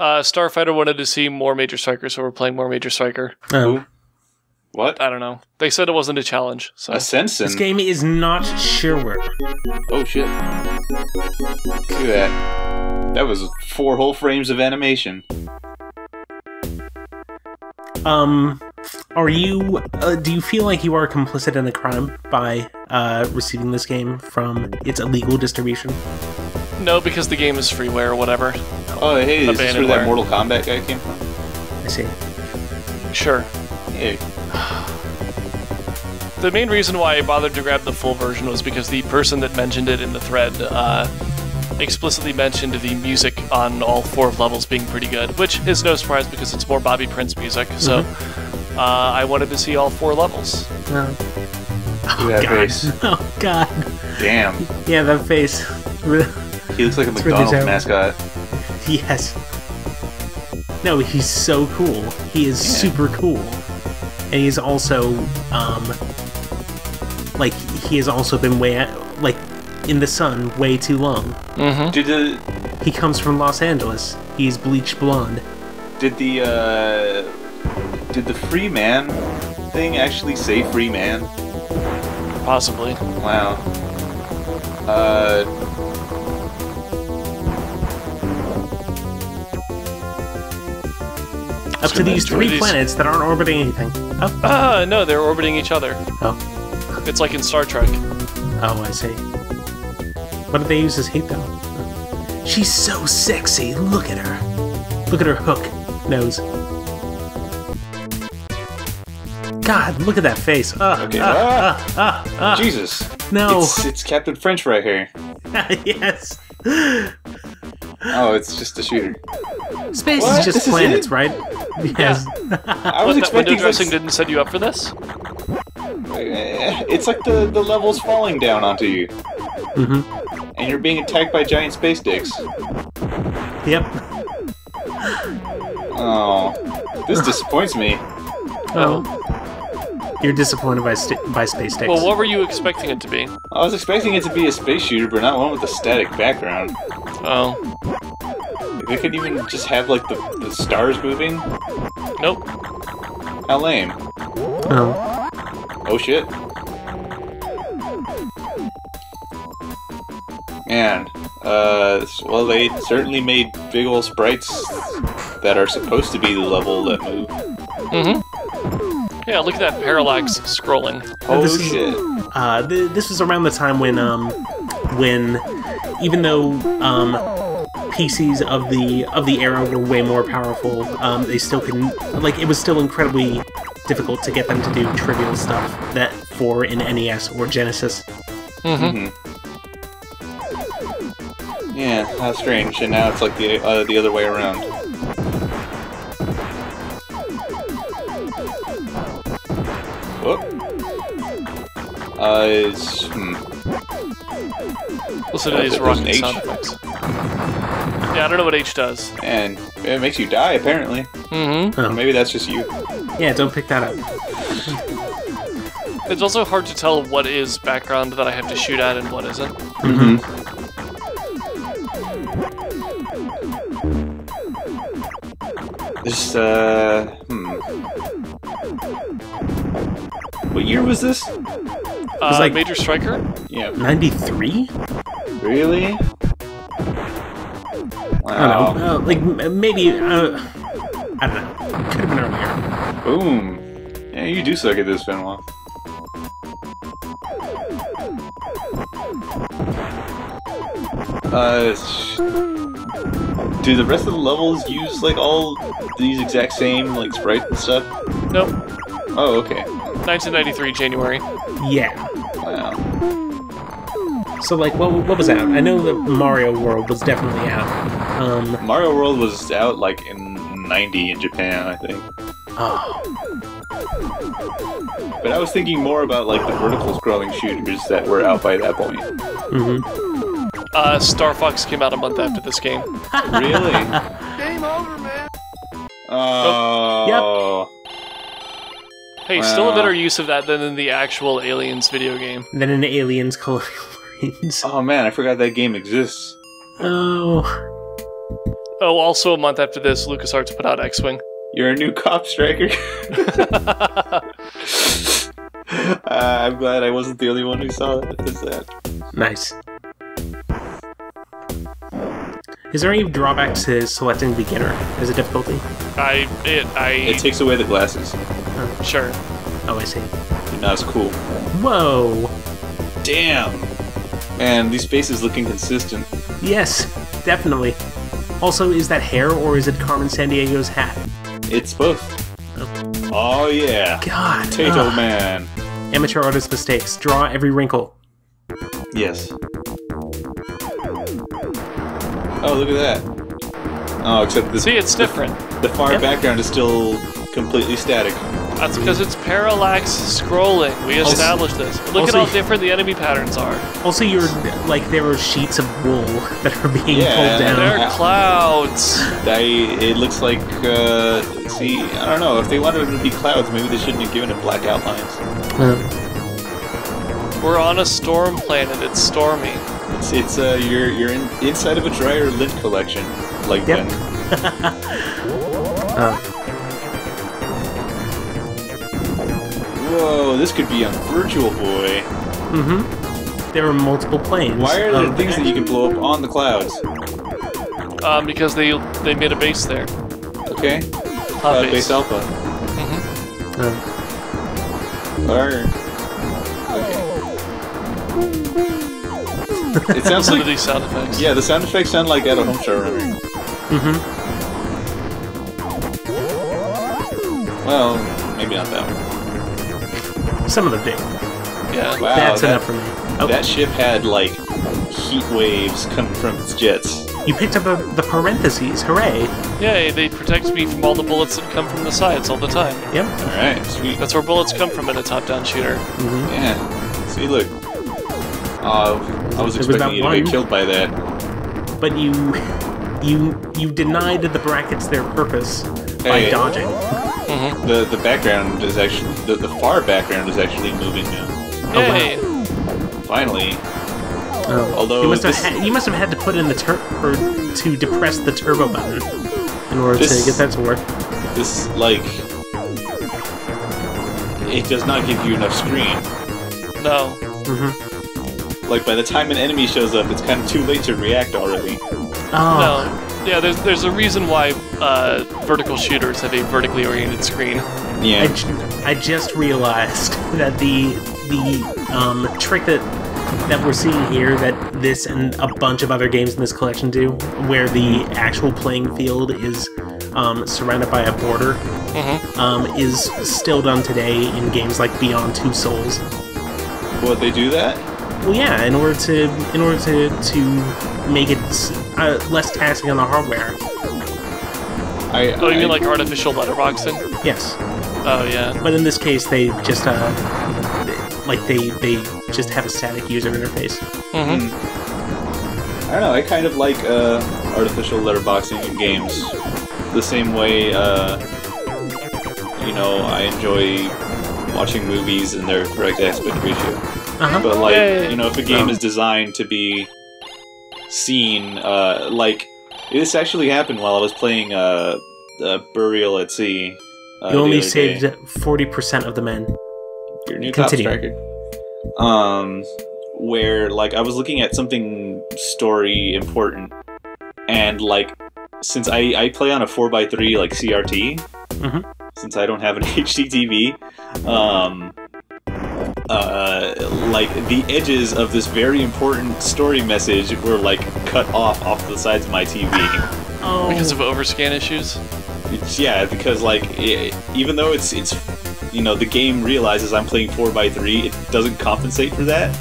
StarFyter wanted to see more Major Stryker, so we're playing more Major Stryker. Oh. What? I don't know. They said it wasn't a challenge. So. Ascension? This game is not sure. Oh shit. Look at that. That was 4 whole frames of animation. Are you, do you feel like you are complicit in a crime by, receiving this game from its illegal distribution? No, because the game is freeware or whatever. Oh, hey, is this where that Mortal Kombat guy came from? I see. Sure. Hey. The main reason why I bothered to grab the full version was because the person that mentioned it in the thread explicitly mentioned the music on all 4 levels being pretty good, which is no surprise because it's more Bobby Prince music, so I wanted to see all 4 levels. Oh, Look at that face. Oh, God. Damn. Yeah, that face. He looks like a McDonald's mascot. Yes. No, he's so cool. He is super cool. And he's also, like, he has also been like, in the sun way too long. Mm-hmm. He comes from Los Angeles. He's bleached blonde. Did the free man thing actually say free man? Possibly. Wow. Up to these 3 planets that aren't orbiting anything. Oh. No, they're orbiting each other. Oh. It's like in Star Trek. Oh, I see. What did they use as heat, though? She's so sexy. Look at her. Look at her hook nose. God, look at that face. Okay. Jesus. No. It's Captain French right here. Yes. Oh, it's just a shooter. Space What? is just This is planets, it? right? Yes. I was expecting window dressing didn't set you up for this? It's like the level's falling down onto you. Mm-hmm. And you're being attacked by giant space dicks. Yep. Oh. This disappoints me. Oh. You're disappointed by space dicks. Well, what were you expecting it to be? I was expecting it to be a space shooter, but not one with a static background. Oh. They couldn't even just have, like, the stars moving? Nope. How lame. Oh. Oh, shit. Man. Well, they certainly made big ol' sprites that are supposed to be the level that move. Mm-hmm. Yeah, look at that parallax scrolling. Oh, shit. This was around the time when even though, PCs of the era were way more powerful, they still couldn't, like, it was still incredibly difficult to get them to do trivial stuff that for an NES or Genesis. Mm-hmm. Yeah, how strange. And now it's like the other way around. Oh. Listen to these rocking sound effects. Yeah, I don't know what H does. And it makes you die, apparently. Mm-hmm. Oh. Or maybe that's just you. Yeah, don't pick that up. It's also hard to tell what is background that I have to shoot at and what isn't. Mm-hmm. This, What year was this? It was like Major Stryker? Yeah. 93? Really? Wow. I don't know. Like, maybe, I don't know. Could have been earlier. Boom. Yeah, you do suck at this, Benoit. Do the rest of the levels use, like, all these exact same, like, sprites and stuff? Nope. Oh, okay. 1993, January. Yeah. Wow. So, like, what was out? I know that Mario World was definitely out. Mario World was out, like, in 90 in Japan, I think. Oh. But I was thinking more about, like, the vertical scrolling shooters that were out by that point. Mm-hmm. Star Fox came out a month after this game. Really? Game over, man. Oh. Yep. Hey, still a better use of that than in the actual Aliens video game. Then in Aliens Colonial Marines. Oh man, I forgot that game exists. Oh. Oh, also a month after this, LucasArts put out X-Wing. You're a new cop, Stryker. I'm glad I wasn't the only one who saw that. Nice. Is there any drawback to selecting beginner as a difficulty? It takes away the glasses. Sure. Oh, I see. You're not as cool. Whoa! Damn! Man, these faces look inconsistent. Yes, definitely. Also, is that hair or is it Carmen Sandiego's hat? It's both. Oh yeah. God. Potato Man. Amateur artist mistakes. Draw every wrinkle. Yes. Oh, look at that. Oh, except this. See, it's different. The far background is still completely static. That's because it's parallax scrolling. We established this. Look at how different the enemy patterns are. Also, there are sheets of wool that are being pulled down. They're clouds. It looks like, see, I don't know. If they wanted them to be clouds, maybe they shouldn't have given it black outlines. We're on a storm planet. It's stormy. You're inside of a dryer lint collection, like Ben. Whoa, this could be on Virtual Boy. Mm-hmm. There are multiple planes. Why are there things that you can blow up on the clouds? Because they made a base there. Okay. Cloud base Alpha. Mm-hmm. Okay. It sounds like these sound effects. Yeah, the sound effects sound like at a home show runner. Mm-hmm. Well, maybe not that one. Some of them do. Yeah. Wow, that's enough for me. Oh. That ship had, like, heat waves coming from its jets. You picked up the parentheses. Hooray. Yay, they protect me from all the bullets that come from the sides all the time. Yep. Alright, sweet. That's where bullets come from in a top-down shooter. Mm-hmm. Yeah. See, look. I was expecting you to get killed by that. But you denied the brackets their purpose by dodging. Mm-hmm. The background is actually the far background is actually moving now. Yay! Oh, wow. Finally. Although you must have had to put in the to depress the turbo button in order to get that to work. This it does not give you enough screen. No. Mm-hmm. Like by the time an enemy shows up, it's kind of too late to react already. Oh. No. Yeah, there's a reason why vertical shooters have a vertically oriented screen. Yeah. I just realized that the trick that we're seeing here, that this and a bunch of other games in this collection do, where the actual playing field is surrounded by a border, is still done today in games like Beyond Two Souls. What, they do that? Well, yeah, in order to make it less taxing on the hardware. You mean like artificial letterboxing? Yes. Oh yeah. But in this case, they just they just have a static user interface. Mm-hmm. I don't know. I kind of like artificial letterboxing in games, the same way I enjoy watching movies in their correct aspect ratio. But like, if a game is designed to be seen, like this actually happened while I was playing Burial at Sea. You only saved 40% of the men. Your new top striker. Where like I was looking at something story important, and like since I play on a 4x3 like CRT, since I don't have an HD TV, like the edges of this very important story message were like cut off the sides of my TV. Oh. Because of overscan issues? Yeah, because like even though it's the game realizes I'm playing 4x3, it doesn't compensate for that.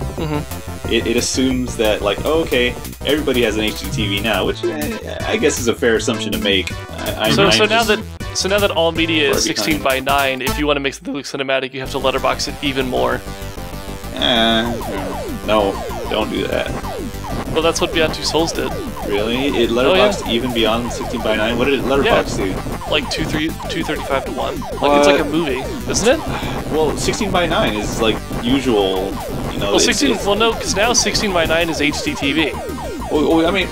It assumes that like, oh, okay, everybody has an HD TV now, which I guess is a fair assumption to make. So now that all media is 16:9, if you want to make something look cinematic, you have to letterbox it even more. No, don't do that. Well, that's what Beyond Two Souls did. Really? It letterboxed even beyond 16:9? What did it letterbox to? Like 235 to 1. Like it's like a movie, isn't it? Well, 16:9 is like usual, Well, 16. Well, no, because now 16:9 is HD TV. Well, I mean,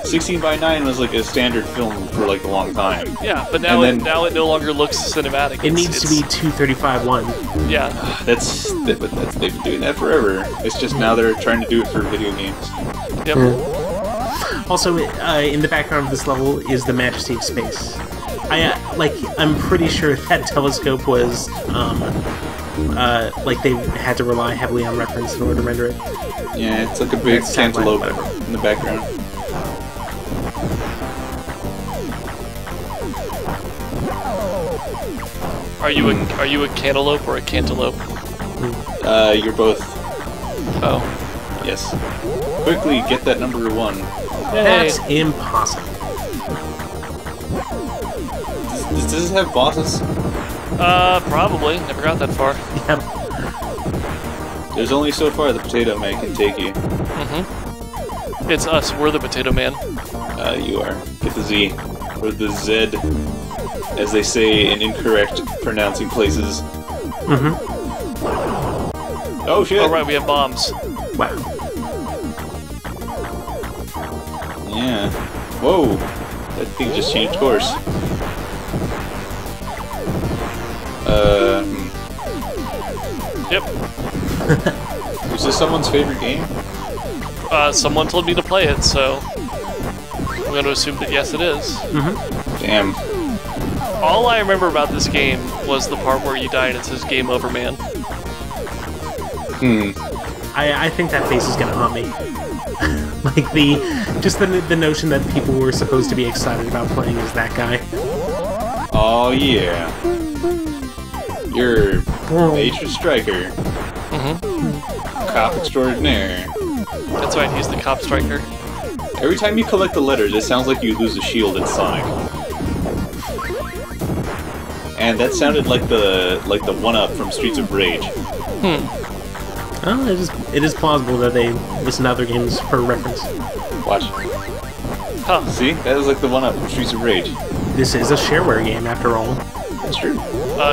16 by 9 was like a standard film for like a long time. Yeah, but now now it no longer looks cinematic. It needs to be 235-1. Yeah. They've been doing that forever. It's just now they're trying to do it for video games. Yep. Also, in the background of this level is the Majesty of Space. I'm pretty sure that telescope was, like they had to rely heavily on reference in order to render it. Yeah, it's like a big cantaloupe in the background. Are you a cantaloupe or a cantaloupe? You're both. Oh. Yes. Quickly, get that number 1. That's impossible. Does this have bosses? Probably. Never got that far. Yep. There's only so far the Potato Man can take you. Mm-hmm. It's us. We're the Potato Man. You are. Get the Z. Or the Z, as they say in incorrect pronouncing places. Mm-hmm. Oh shit! Oh right, we have bombs. Wow. Yeah. Whoa! That thing just changed course. Yep. Is this someone's favorite game? Someone told me to play it, so I'm going to assume that yes, it is. Mm-hmm. Damn. All I remember about this game was the part where you die and it says "Game Over, man." I think that face is gonna haunt me. Like the notion that people were supposed to be excited about playing as that guy. Oh yeah. You're Major Stryker. Mm-hmm. Cop extraordinaire. That's right, he's the cop Stryker. Every time you collect the letters, it sounds like you lose a shield in Sonic. And that sounded like the 1-up from Streets of Rage. Well, it is plausible that they listen to other games for reference. Watch. Huh. See? That was like the 1-up from Streets of Rage. This is a shareware game, after all. That's true.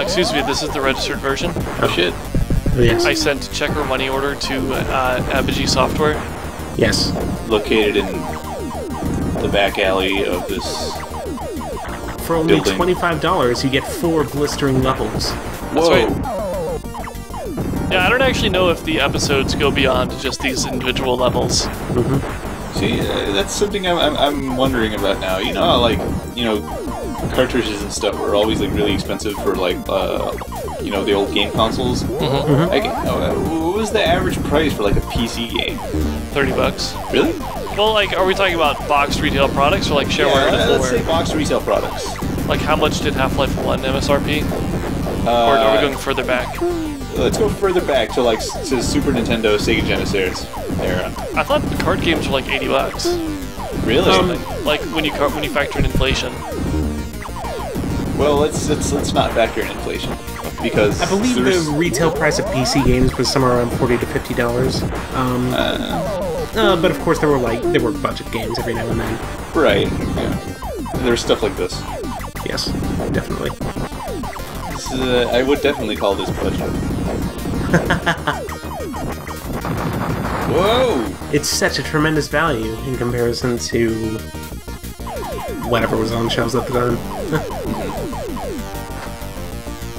Excuse me, this is the registered version? Oh shit. Yes. I sent check or money order to Apogee Software. Yes. Located in the back alley of this For only building. $25, you get 4 blistering levels. That's Whoa. right. Yeah, I don't actually know if the episodes go beyond just these individual levels. Mm-hmm. See, that's something I'm wondering about now. You know how, like, cartridges and stuff were always, like, really expensive for, like, the old game consoles? Mm-hmm. Like, what was the average price for, like, a PC game? $30. Really? Well, like, are we talking about boxed retail products or like shareware and let's say fullware? box retail products. Like, how much did Half-Life 1 MSRP? Or are we going further back? Let's go further back to to Super Nintendo, Sega Genesis era. I thought the card games were like $80. Really? Like when you factor in inflation. Well, let's not factor in inflation because I believe the retail price of PC games was somewhere around $40 to $50. But of course there were budget games every now and then. Right. Yeah. There's stuff like this. Yes, definitely. I would definitely call this budget. Whoa! It's such a tremendous value in comparison to whatever was on shelves at the time.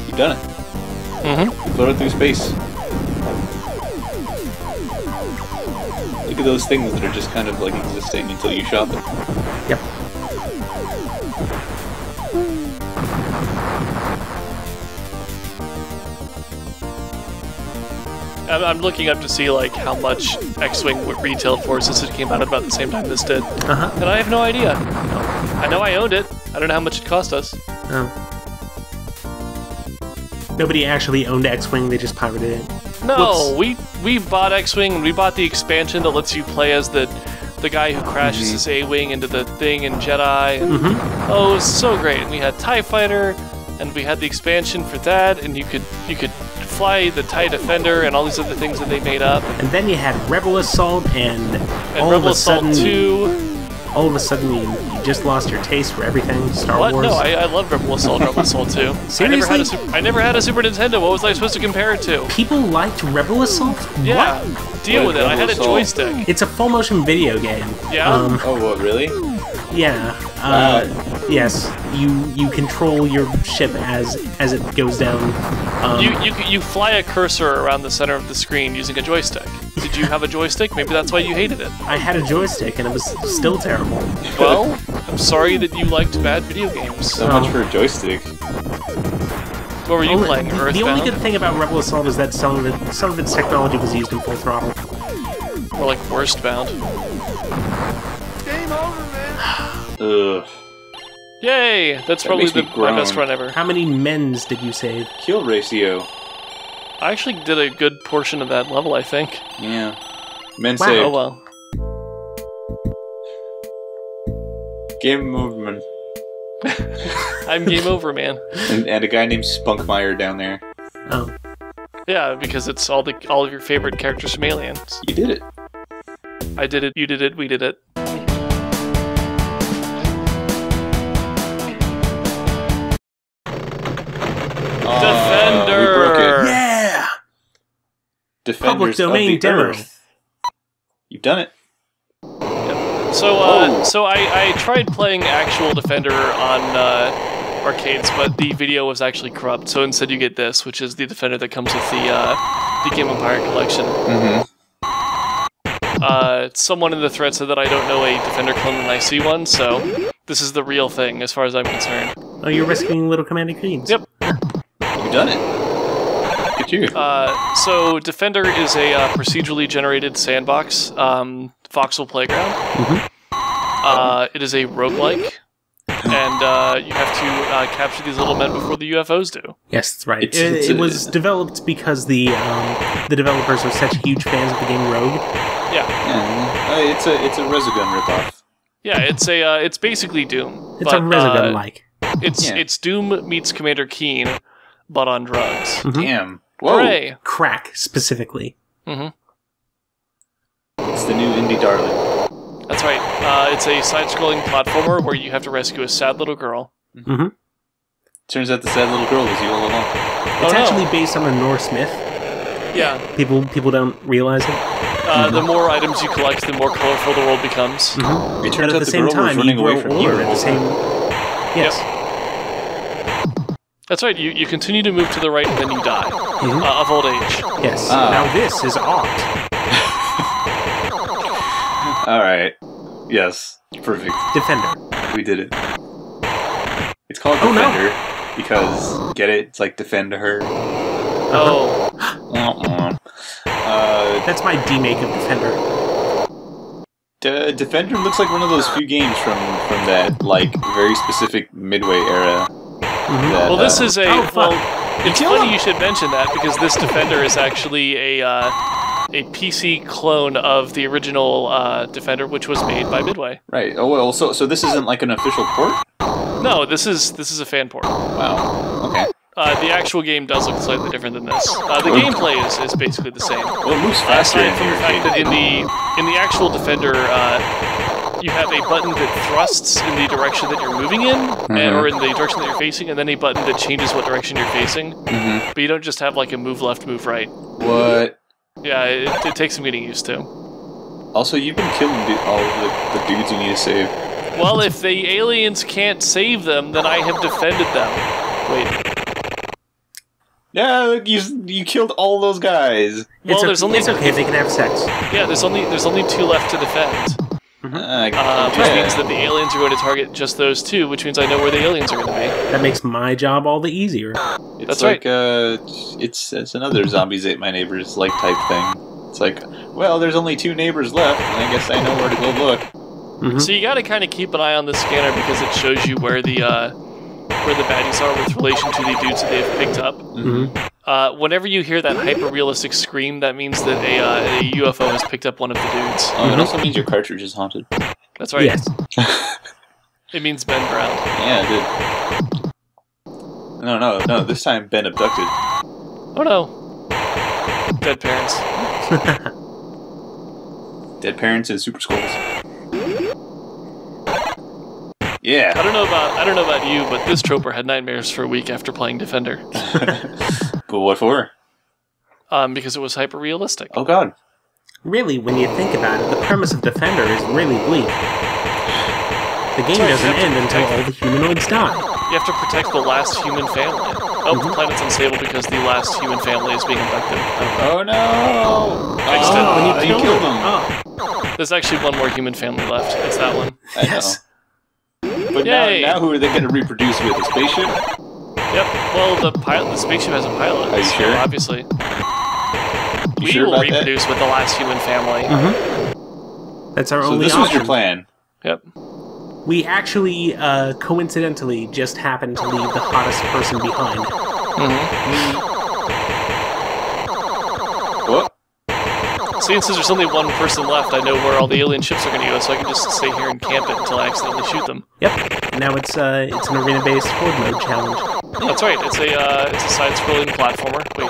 You've done it. Mm-hmm. You floated through space. Look at those things that are just kind of like existing until you shot them. Yep. I'm looking up to see like how much X-Wing retailed for since it came out about the same time this did. Uh-huh. And I have no idea. I know I owned it. I don't know how much it cost us. Nobody actually owned X-Wing, they just pirated it. No, we bought X-Wing and we bought the expansion that lets you play as the guy who crashes his A-Wing into the thing in Jedi. And, oh, it was so great. And we had TIE Fighter, and we had the expansion for that, and you could fly the TIE Defender and all these other things that they made up. And then you had Rebel Assault and all Rebel of a sudden... Assault 2. all of a sudden you just lost your taste for everything Star What? Wars? No, I love Rebel Assault, Rebel Assault 2. Seriously? I never had a Super Nintendo. What was I supposed to compare it to? People liked Rebel Assault? Yeah, What? deal with it. I Rebel had a Assault? joystick. It's a full motion video game. Yeah? Oh, what, really? Yeah. Yes. You control your ship as it goes down. You fly a cursor around the center of the screen using a joystick. Did you have a joystick? Maybe that's why you hated it. I had a joystick and it was still terrible. Well, I'm sorry that you liked bad video games. So much for a joystick. What were you playing? Earthbound? The only good thing about Rebel Assault is that some of its technology was used in full throttle. Or like Worstbound. Game over, man. Ugh. Yay! That's probably makes me my best groan. run ever. How many men's did you save? Kill ratio. I actually did a good portion of that level, I think. Yeah. Men Wow. say Oh well. game over, man. I'm game over, man. And a guy named Spunkmeyer down there. Oh. Yeah, because it's all of your favorite characters from Aliens. You did it. I did it, you did it, we did it. Defender! We broke it. Yeah! Defenders Public domain of the demo. Earth. You've done it. So I tried playing actual Defender on arcades, but the video was actually corrupt. So instead, you get this, which is the Defender that comes with the Game Empire collection. Mm-hmm. Someone in the thread said that I don't know a Defender clone when I see one, so this is the real thing as far as I'm concerned. Oh, you're rescuing little Commander Queens. Yep. You've done it. Look at you. So Defender is a procedurally generated sandbox voxel playground. Mm-hmm. It is a roguelike, and you have to capture these little men before the UFOs do. Yes, that's right. It's It was developed because the developers are such huge fans of the game Rogue. Yeah, Yeah. It's a Resogun ripoff. yeah. It's basically Doom. It's a Resogun-like. It's Doom meets Commander Keen, but on drugs. Mhm. Damn. Whoa. Hooray! Crack, specifically. Mm-hmm. It's the new indie darling. That's right. It's a side-scrolling platformer where you have to rescue a sad little girl. Mm-hmm. Turns out the sad little girl was you all along. It's no. actually based on a Norse myth. Yeah. People don't realize it. The more items you collect, the more colorful the world becomes. Mm-hmm. It But turns at out the the same girl was time, running you away grow from you. older at the same... Yes. That's right. You continue to move to the right, and then you die of old age. Yes. Ah. Now this is art. Alright. Yes. Perfect. Defender. We did it. It's called Oh, no. Defender because, get it? It's like defend her. Oh, That's my demake of Defender. Defender looks like one of those few games from that, like, very specific Midway era. That, well, this is a oh, fuck. It's killed funny him. you should mention that because this Defender is actually a PC clone of the original Defender, which was made by Midway. Right. Oh, well, so this isn't like an official port? No, this is a fan port. Wow. Okay. The actual game does look slightly different than this. The gameplay is basically the same. Well, it moves faster Aside in from the here, fact that Jade. in the actual Defender, you have a button that thrusts in the direction that you're moving in, or in the direction that you're facing, and then a button that changes what direction you're facing. But you don't just have like a move left, move right. What? Yeah, it takes some getting used to. Also, you've been killing all of the dudes you need to save. Well, if the aliens can't save them, then I have defended them. Wait. Yeah, look, you killed all those guys. Well, there's only it's okay if they can have sex. yeah, there's only 2 left to defend. Which means that the aliens are going to target just those 2, which means I know where the aliens are going to be. That makes my job all the easier. It's That's like, right. It's another zombies ate my neighbors like type thing. It's like, well, there's only 2 neighbors left, and I guess I know where to go look. So you got to kind of keep an eye on the scanner because it shows you where the baddies are with relation to the dudes that they've picked up. Whenever you hear that hyper-realistic scream, that means that a UFO has picked up one of the dudes. Oh, it also means your cartridge is haunted. That's right. Yes. It means Ben drowned. Yeah, it did. No, this time Ben abducted. Oh no. Dead parents. Dead parents and super skulls. Yeah. I don't know about you, but this Troper had nightmares for a week after playing Defender. But what for? Because it was hyper realistic. Oh God. Really, when you think about it, the premise of Defender is really bleak. The game doesn't end until all the humanoids die. You have to protect the last human family. Oh, the planet's unstable because the last human family is being abducted. Oh no! Fixed it. And you killed them. Oh, There's actually one more human family left. It's that one. I yes. know. But Yay. now who are they going to reproduce with? A spaceship? Yep. Well, the spaceship has a pilot. Are you so sure? Obviously. You We sure will about that? reproduce with the last human family. That's our So only this option. was your plan. Yep. We actually, coincidentally, just happened to leave the hottest person behind. What? Since there's only one person left, I know where all the alien ships are going to go, so I can just stay here and camp it until I accidentally shoot them. Yep. Now it's an arena-based horde mode challenge. That's right. It's a side-scrolling platformer. Wait.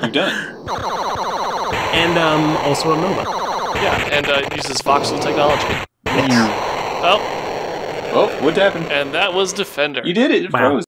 You've done it. And, also a MOBA. Yeah, and it uses voxel technology. Oh, Oh, what happened? and that was Defender. You did it. It Wow. froze.